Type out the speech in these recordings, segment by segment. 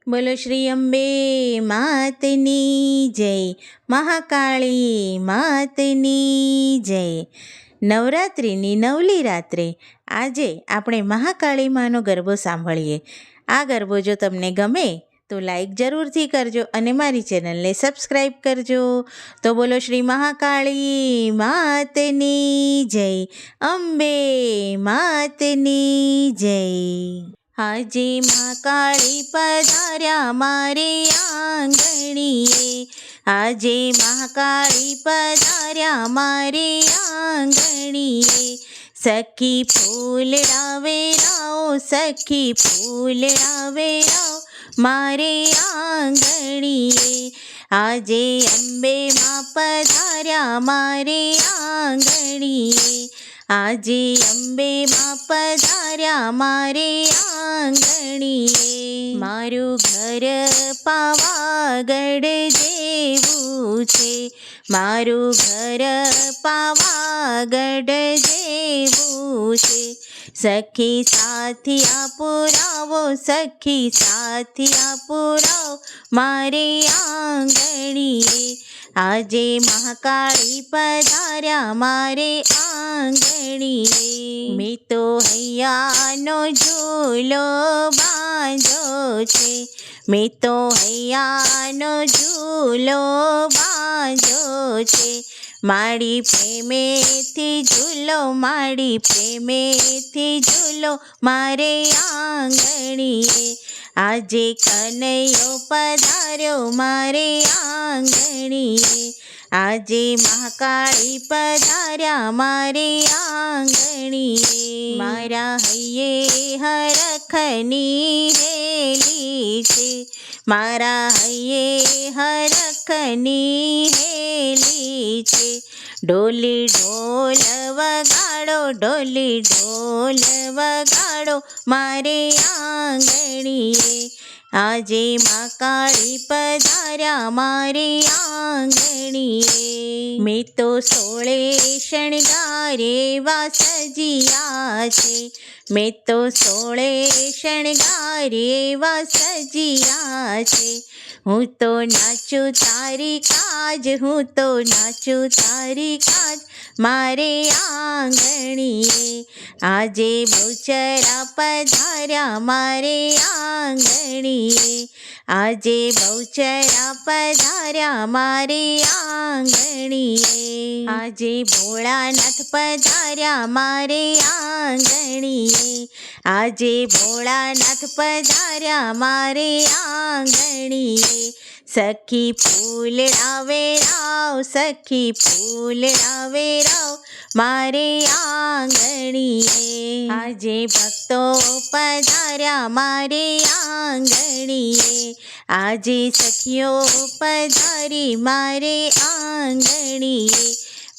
બોલો શ્રી અંબે માતની જય, મહાકાળી માતની જય. નવરાત્રિની નવલી રાત્રે આજે આપણે મહાકાળી માનો ગરબો સાંભળીએ. આ ગરબો જો તમને ગમે તો લાઈક જરૂરથી કરજો અને મારી ચેનલને સબસ્ક્રાઈબ કરજો. તો બોલો શ્રી મહાકાળી માતની જય, અંબે માતની જય. આજે મહાકાળી પધાર્યા મારે આંગણીએ, આજે મહાકાળી પધાર્યા મારે આંગણીએ. સખી ફૂલડા વેરાઓ, સખી ફૂલડા વેરાઓ મારે આંગણીએ. આજે અંબે માં પધાર્યા મારે આંગણીએ, આજે અંબે માં પધાર્યા મારે આંગણીએ. મારું ઘર પાવાગઢ જેવું છે, મારું ઘર પાવાગઢ જેવું છે. સખી સાથિયા પુરાવો, સખી સાથિયા પુરાવો મારે આંગણીએ. આજે મહાકાળી પધાર્યા મારે આંગણીએ. મેં તો હૈયાનો ઝૂલો બાંધ્યો છે, મેં તો હૈયાનો ઝૂલો બાંધ્યો છે. મારી પ્રેમેથી ઝૂલો, મારી પ્રેમેથી ઝૂલો મારે આંગણીએ. આજે કનૈયો પધાર્યો મારે આંગણીએ, આજે મહાકાળી પધાર્યા મારે આંગણીએ. મારા હૈયે હરખની હેલી છે, મારા હૈયે હરખની હેલી છે. ઢોલી ઢોલ વગાડો, ઢોલી ઢોલ વગાડો મારે આંગણીએ. આજે મહાકાળી પધાર્યા મારે આંગણીએ. મેં તો સોળે શણગારે વા સજ્યા છે, મેં તો સોળે શણગારે વા સજ્યા છે. હું તો નાચું તારી કાજ, હું તો નાચું તારી કાજ મારે આંગણીએ. આજે બહુચરા પધાર્યા મારે આંગણીએ, આજે બહુચરા પધાર્યા મારે આંગણીએ. આજે ભોળાનાથ પધાર્યા મારે આંગણીએ, આજે ભોળાનાથ પધાર્યા મારે આંગણીએ. સખી ફૂલડા વેરાવ, સખી ફૂલડા વેરાવ મારે આંગણીએ. આજે ભક્તો પધાર્યા મારે આંગણીએ, આજે સખીઓ પધારી મારે આંગણીએ.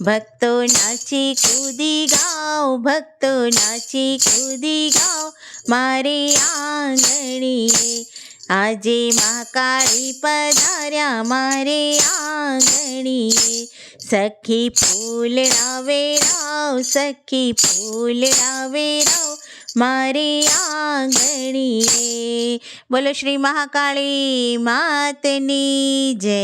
ભક્તો નાચી કૂદી ગાઓ, ભક્તો નાચી કૂદી ગાઓ મારે આંગણીએ. આજે મહાકાળી પધાર્યા મારે આંગણીએ. સખી ફૂલડા વેરાવ, સખી ફૂલડા વેરાવ મારે આંગણીએ. બોલો શ્રી મહાકાળી માતની જય.